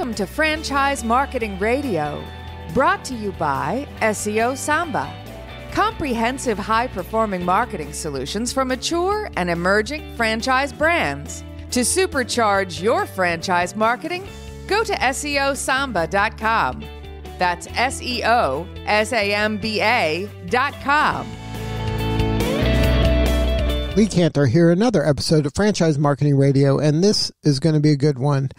Welcome to Franchise Marketing Radio, brought to you by SeoSamba. Comprehensive high-performing marketing solutions for mature and emerging franchise brands. To supercharge your franchise marketing, go to SeoSamba.com. That's SeoSamba.com. Lee Cantor here, another episode of Franchise Marketing Radio, and this is going to be a good one.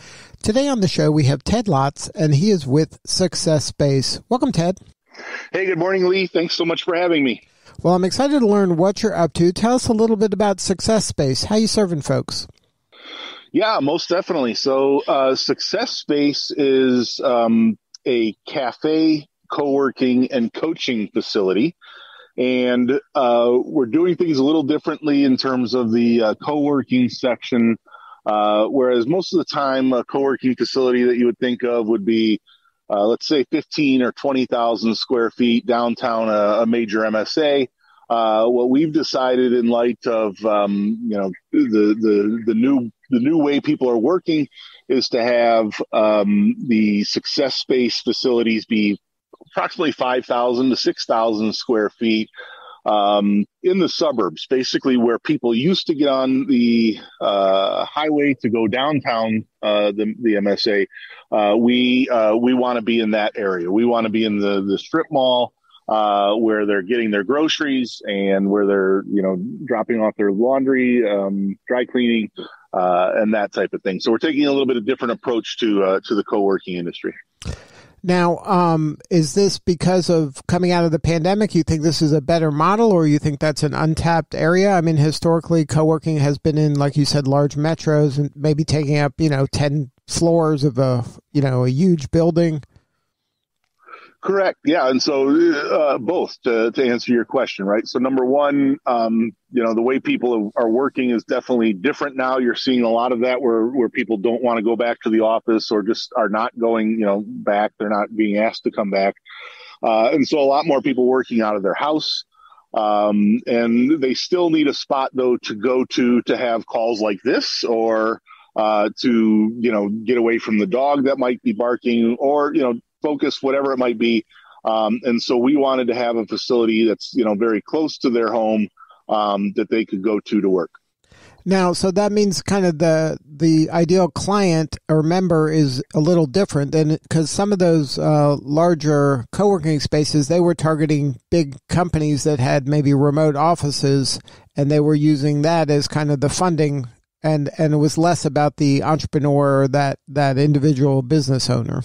Today on the show, we have Ted Laatz, and he is with Success Space. Welcome, Ted. Hey, good morning, Lee. Thanks so much for having me. Well, I'm excited to learn what you're up to. Tell us a little bit about Success Space. How you serving folks? Yeah, most definitely. So Success Space is a cafe, co-working, and coaching facility. And we're doing things a little differently in terms of the co-working section, whereas most of the time a co-working facility that you would think of would be, let's say, 15 or 20,000 square feet downtown a major MSA. What we've decided in light of the new way people are working is to have the Success Space facilities be approximately 5,000 to 6,000 square feet in the suburbs, basically where people used to get on the highway to go downtown the MSA. We want to be in that area. We want to be in the strip mall where they're getting their groceries and where they're dropping off their laundry, dry cleaning, and that type of thing. So we're taking a little bit of different approach to the co-working industry. Now, is this because of coming out of the pandemic? You think this is a better model, or you think that's an untapped area? I mean, historically, co-working has been in, like you said, large metros and maybe taking up, 10 floors of a huge building. Correct. Yeah. And so both to answer your question, right? So number one, the way people are working is definitely different now. You're seeing a lot of that where people don't want to go back to the office or just are not going, back. They're not being asked to come back. And so a lot more people working out of their house. And they still need a spot, though, to go to have calls like this or to, get away from the dog that might be barking or, focus, whatever it might be. And so we wanted to have a facility that's, very close to their home that they could go to work. Now, so that means kind of the ideal client or member is a little different than because some of those larger co-working spaces, they were targeting big companies that had maybe remote offices, and they were using that as kind of the funding, and it was less about the entrepreneur or that individual business owner.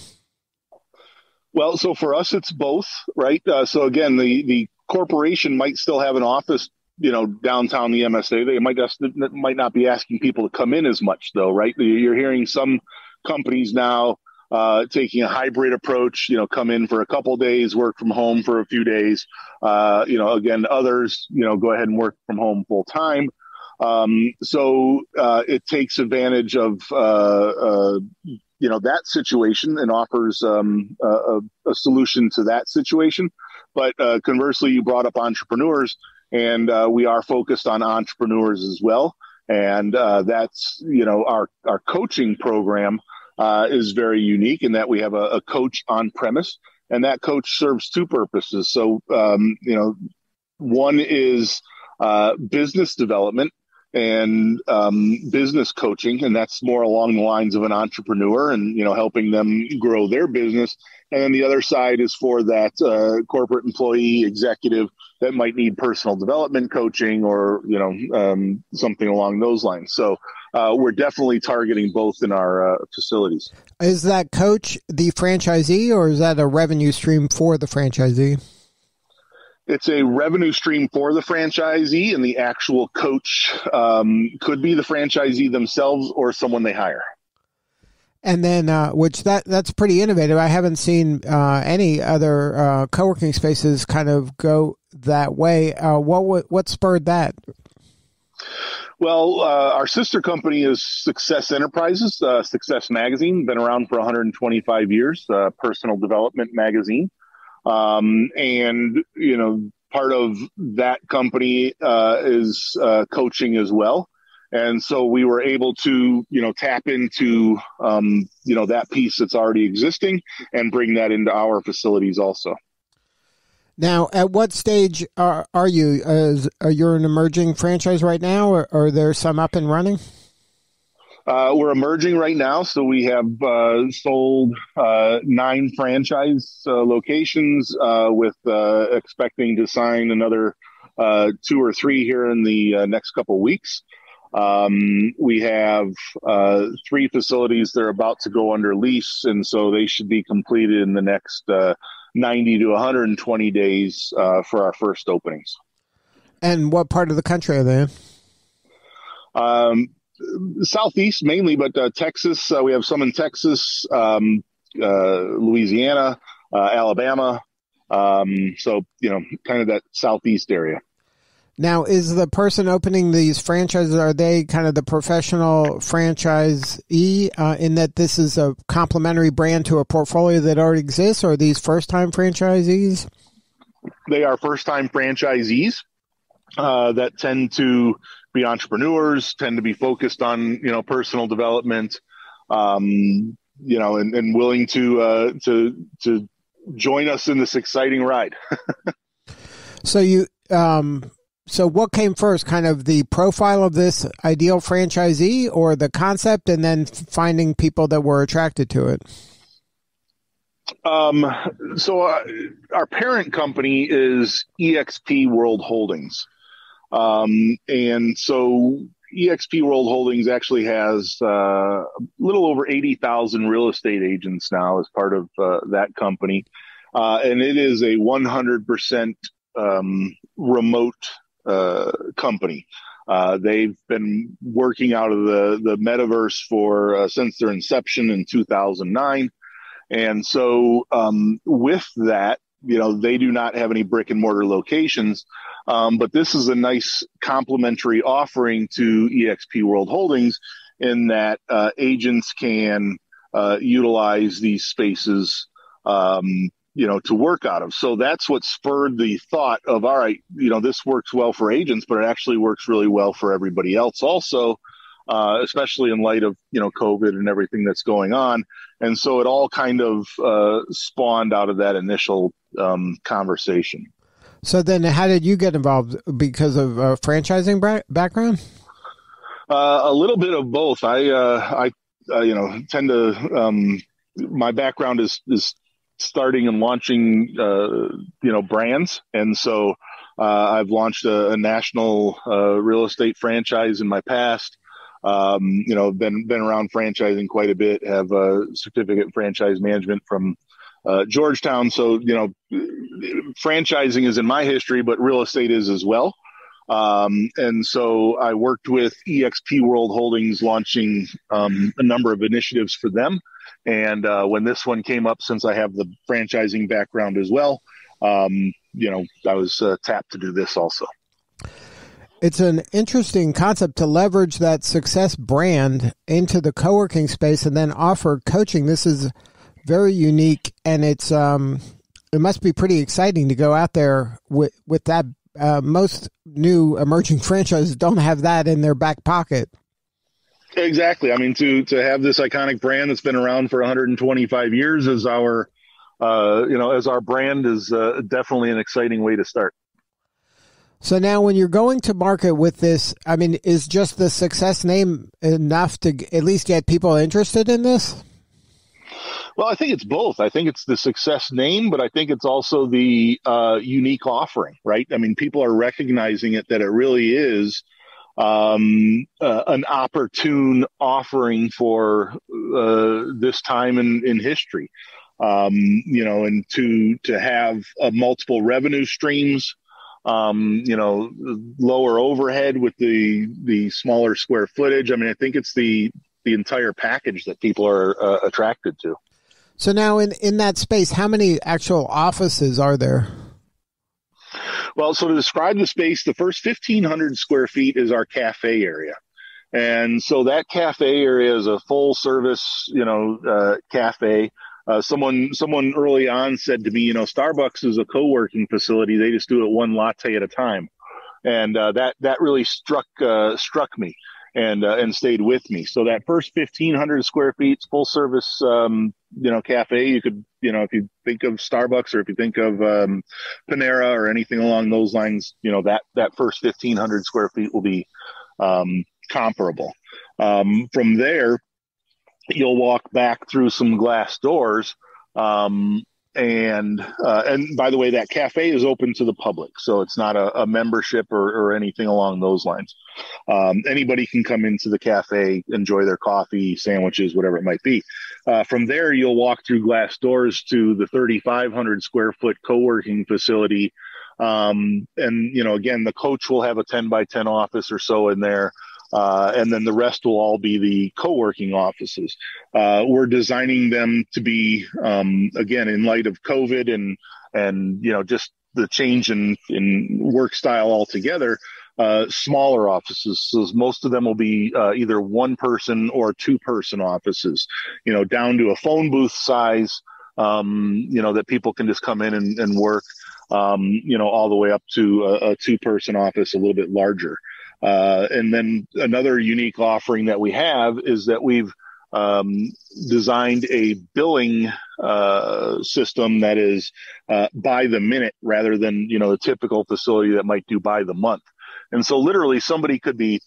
Well, so for us, it's both, right? So again, the corporation might still have an office, downtown the MSA. They might not be asking people to come in as much, though, right? You're hearing some companies now taking a hybrid approach, come in for a couple of days, work from home for a few days. Again, others, go ahead and work from home full time. So it takes advantage of that situation and offers a solution to that situation. But conversely, you brought up entrepreneurs, and we are focused on entrepreneurs as well. And that's, our coaching program is very unique in that we have a coach on premise, and that coach serves two purposes. So, one is business development and business coaching, and that's more along the lines of an entrepreneur and, helping them grow their business. And then the other side is for that corporate employee executive that might need personal development coaching or, something along those lines. So we're definitely targeting both in our facilities. Is that coach the franchisee, or is that a revenue stream for the franchisee? It's a revenue stream for the franchisee, and the actual coach could be the franchisee themselves or someone they hire. And then, that's pretty innovative. I haven't seen any other co-working spaces kind of go that way. What spurred that? Well, our sister company is Success Enterprises, Success Magazine, been around for 125 years, personal development magazine. And, part of that company is coaching as well. And so we were able to, tap into, that piece that's already existing and bring that into our facilities also. Now, at what stage are you? Are you an emerging franchise right now, or are there some up and running? We're emerging right now, so we have sold 9 franchise locations with expecting to sign another 2 or 3 here in the next couple of weeks. We have 3 facilities that are about to go under lease, and so they should be completed in the next 90 to 120 days for our first openings. And what part of the country are they in? Southeast mainly, but Texas, we have some in Texas, Louisiana, Alabama. So, kind of that Southeast area. Now, is the person opening these franchises, are they kind of the professional franchisee in that this is a complementary brand to a portfolio that already exists, or are these first-time franchisees? They are first-time franchisees that tend to be entrepreneurs, tend to be focused on, personal development, and willing to join us in this exciting ride. So what came first, kind of the profile of this ideal franchisee or the concept, and then finding people that were attracted to it? So our parent company is EXP World Holdings. And so EXP World Holdings actually has a little over 80,000 real estate agents now as part of that company. And it is a 100% remote company. They've been working out of the Metaverse for since their inception in 2009. And so with that, they do not have any brick and mortar locations. But this is a nice complementary offering to EXP World Holdings in that agents can utilize these spaces, to work out of. So that's what spurred the thought of, all right, this works well for agents, but it actually works really well for everybody else also, especially in light of, COVID and everything that's going on. And so it all kind of spawned out of that initial conversation. So then how did you get involved? Because of a franchising background? A little bit of both. I tend to, my background is starting and launching, brands. And so I've launched a national real estate franchise in my past. Been around franchising quite a bit, have a certificate in franchise management from Georgetown. So, franchising is in my history, but real estate is as well. And so I worked with EXP World Holdings launching a number of initiatives for them. And when this one came up, since I have the franchising background as well, I was tapped to do this also. It's an interesting concept to leverage that success brand into the co-working space and then offer coaching. This is very unique, and it must be pretty exciting to go out there with that. Most new emerging franchises don't have that in their back pocket. Exactly. I mean, to have this iconic brand that's been around for 125 years as our brand is definitely an exciting way to start. So now when you're going to market with this, I mean, is just the success name enough to at least get people interested in this? Well, I think it's both. I think it's the success name, but I think it's also the unique offering, right? I mean, people are recognizing that it really is an opportune offering for this time in history, and to have multiple revenue streams, lower overhead with the smaller square footage. I mean, I think it's the entire package that people are attracted to. So now in that space, how many actual offices are there? Well, so to describe the space, the first 1,500 square feet is our cafe area. And so that cafe area is a full service, cafe. Someone early on said to me, Starbucks is a co-working facility. They just do it one latte at a time. And that really struck me. and stayed with me. So that first 1,500 square feet, full service, cafe, you could, if you think of Starbucks or if you think of Panera or anything along those lines, that first 1,500 square feet will be comparable. From there, you'll walk back through some glass doors. And by the way, that cafe is open to the public, so it's not a membership or anything along those lines. Anybody can come into the cafe, enjoy their coffee, sandwiches, whatever it might be. From there, you'll walk through glass doors to the 3,500 square foot co-working facility. And, again, the coach will have a 10 by 10 office or so in there. And then the rest will all be the co-working offices. We're designing them to be, again, in light of COVID and just the change in work style altogether, smaller offices. So most of them will be either one person or two person offices, down to a phone booth size, that people can just come in and work, all the way up to a two person office, a little bit larger. And then another unique offering that we have is that we've designed a billing system that is by the minute rather than, the typical facility that might do by the month. And so literally somebody could be,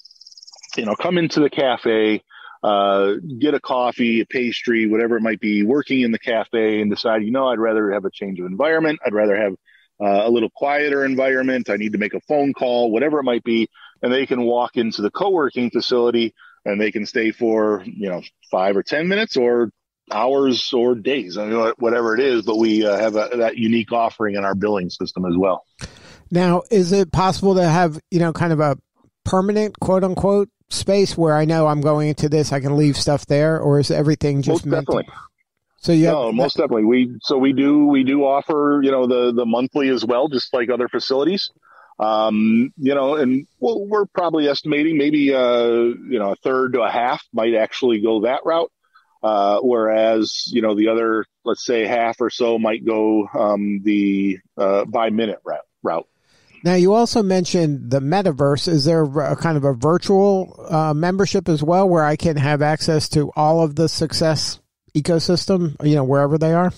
come into the cafe, get a coffee, a pastry, whatever it might be, working in the cafe and decide, I'd rather have a change of environment. I'd rather have a little quieter environment. I need to make a phone call, whatever it might be. And they can walk into the co-working facility and they can stay for, 5 or 10 minutes or hours or days, whatever it is. But we have that unique offering in our billing system as well. Now, is it possible to have, kind of a permanent, quote unquote, space where I know I'm going into this, I can leave stuff there, or is everything just most definitely? So most definitely. We do offer, the monthly as well, just like other facilities. And we're probably estimating maybe, a third to a half might actually go that route. Whereas, the other, let's say half or so might go, the by minute route. Now, you also mentioned the Metaverse. Is there a kind of a virtual membership as well where I can have access to all of the success ecosystem, wherever they are?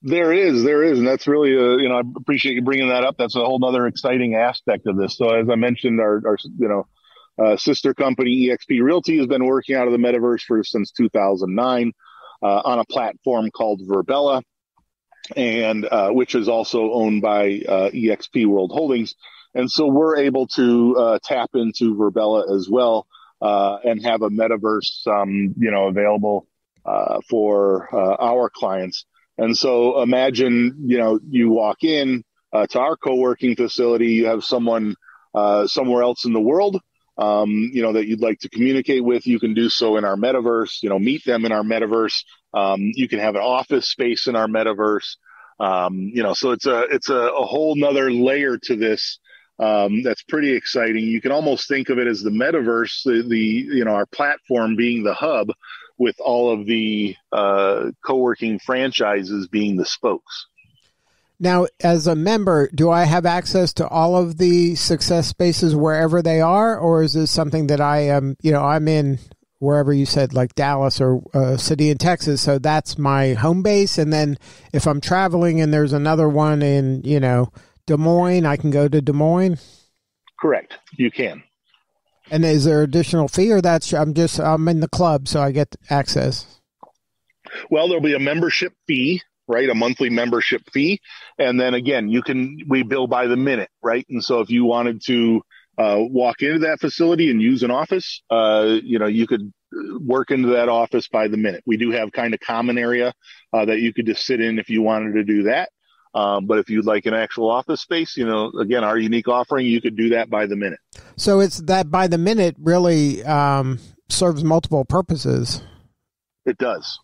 There is. And that's really, I appreciate you bringing that up. That's a whole other exciting aspect of this. So as I mentioned, our sister company, eXp Realty, has been working out of the Metaverse since 2009 on a platform called Virbela, and which is also owned by eXp World Holdings. And so we're able to tap into Virbela as well and have a Metaverse, available for our clients. And so imagine, you walk in to our co-working facility, you have someone somewhere else in the world, that you'd like to communicate with. You can do so in our Metaverse, meet them in our Metaverse. You can have an office space in our Metaverse. So it's a whole nother layer to this. That's pretty exciting. You can almost think of it as the Metaverse, our platform being the hub, with all of the co-working franchises being the spokes. Now, as a member, do I have access to all of the success spaces wherever they are, or is this something that I am, I'm in wherever you said, like Dallas or a city in Texas, so that's my home base, and then if I'm traveling and there's another one in, Des Moines, I can go to Des Moines? Correct. You can. And is there additional fee, or I'm in the club, so I get access? Well, there'll be a membership fee, right? A monthly membership fee. And then again, we bill by the minute, right? And so if you wanted to walk into that facility and use an office, you could work into that office by the minute. We do have kind of common area that you could just sit in if you wanted to do that. But if you'd like an actual office space, again, our unique offering, you could do that by the minute. So it's that by the minute really serves multiple purposes. It does.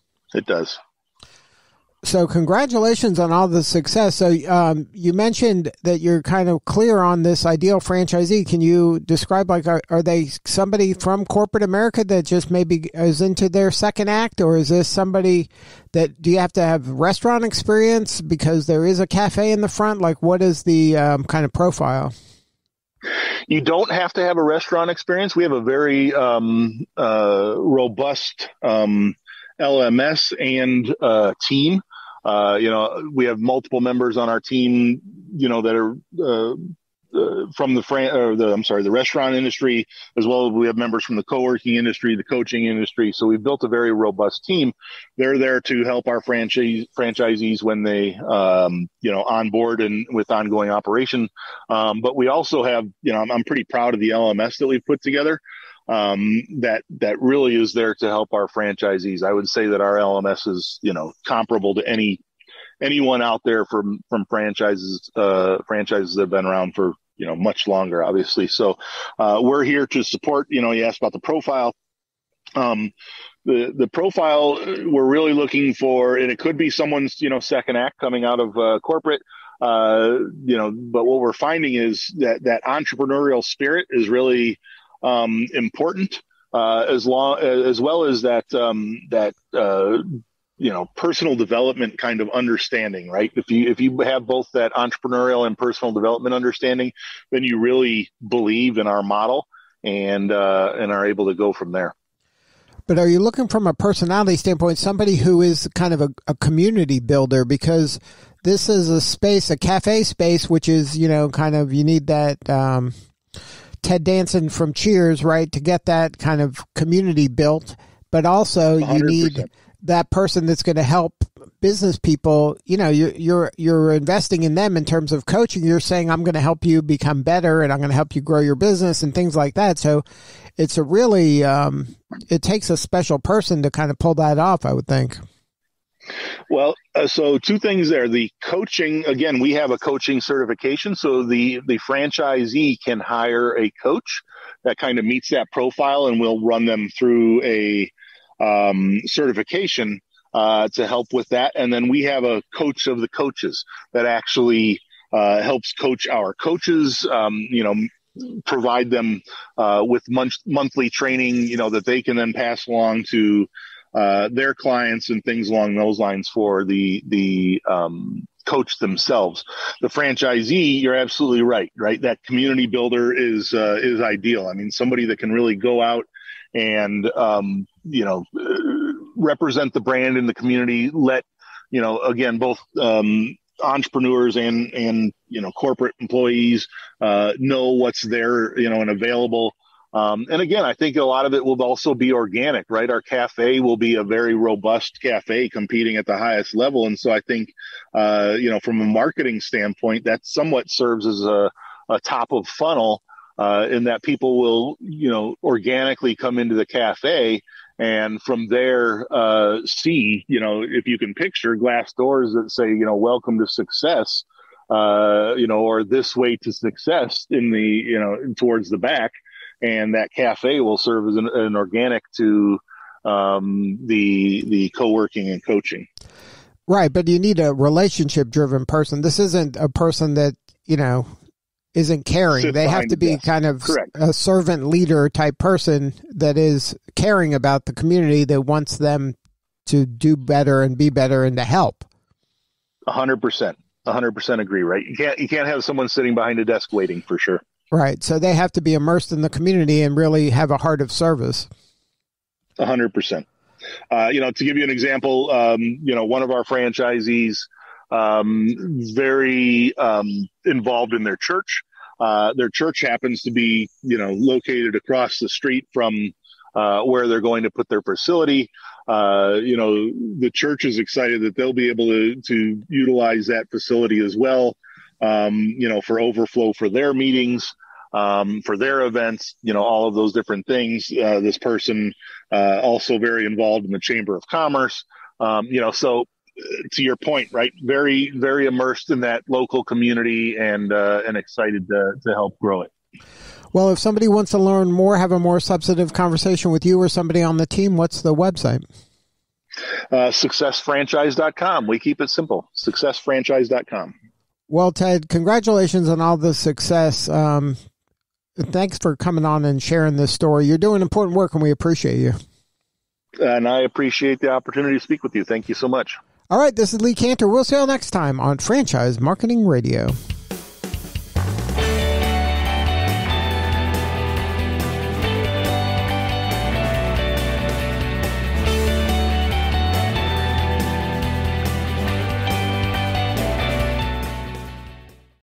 So congratulations on all the success. So you mentioned that you're kind of clear on this ideal franchisee. Can you describe, are they somebody from corporate America that just maybe is into their second act, or is this somebody that, do you have to have restaurant experience because there is a cafe in the front? Like, what is the kind of profile? You don't have to have a restaurant experience. We have a very robust LMS and team. We have multiple members on our team, that are from the restaurant industry, as well as we have members from the co-working industry, the coaching industry. So we've built a very robust team. They're there to help our franchisees when they, onboard and with ongoing operation. But we also have, I'm pretty proud of the LMS that we've put together. That really is there to help our franchisees. I would say that our LMS is, comparable to anyone out there from franchises that have been around for, much longer, obviously. So, we're here to support, you asked about the profile. The profile we're really looking for, and it could be someone's, second act coming out of corporate, but what we're finding is that entrepreneurial spirit is really important, as well as that personal development kind of understanding, right? If you have both that entrepreneurial and personal development understanding, then you really believe in our model and are able to go from there. But are you looking from a personality standpoint, somebody who is kind of a community builder? Because this is a cafe space, which is, you need that Ted Danson from Cheers, right, to get that kind of community built. But also 100%. You need that person that's going to help business people. You're investing in them in terms of coaching. You're saying, I'm going to help you become better and I'm going to help you grow your business and things like that. So it's a really, it takes a special person to kind of pull that off, I would think. Well, so two things there. The coaching, again, we have a coaching certification. So the franchisee can hire a coach that kind of meets that profile, and we'll run them through a certification to help with that. And then we have a coach of the coaches that actually helps coach our coaches, provide them with monthly training, that they can then pass along to their clients and things along those lines for the coach themselves. The franchisee, you're absolutely right? That community builder is ideal. I mean, somebody that can really go out and, represent the brand in the community, let, again, both, entrepreneurs and corporate employees, know what's there, and available. And again, I think a lot of it will also be organic, right? Our cafe will be a very robust cafe competing at the highest level. And so I think, from a marketing standpoint, that somewhat serves as a top of funnel, in that people will, organically come into the cafe and from there, see, if you can picture glass doors that say, welcome to success, or this way to success in the, towards the back. And that cafe will serve as an organic to the co-working and coaching. Right, but you need a relationship-driven person. This isn't a person that, isn't caring. They have to be kind of correct. A servant leader type person that is caring about the community, that wants them to do better and be better and to help. 100%. 100% agree, right? You can't have someone sitting behind a desk waiting, for sure. Right. So they have to be immersed in the community and really have a heart of service. 100%. To give you an example, one of our franchisees, very involved in their church. Their church happens to be, located across the street from where they're going to put their facility. The church is excited that they'll be able to utilize that facility as well, for overflow for their meetings, for their events, all of those different things. This person also very involved in the Chamber of Commerce, so to your point, right? Very, very immersed in that local community and excited to help grow it. Well, if somebody wants to learn more, have a more substantive conversation with you or somebody on the team, what's the website? SuccessFranchise.com. We keep it simple. SuccessFranchise.com. Well, Ted, congratulations on all the success. Thanks for coming on and sharing this story. You're doing important work, and we appreciate you. And I appreciate the opportunity to speak with you. Thank you so much. All right, this is Lee Cantor. We'll see you all next time on Franchise Marketing Radio.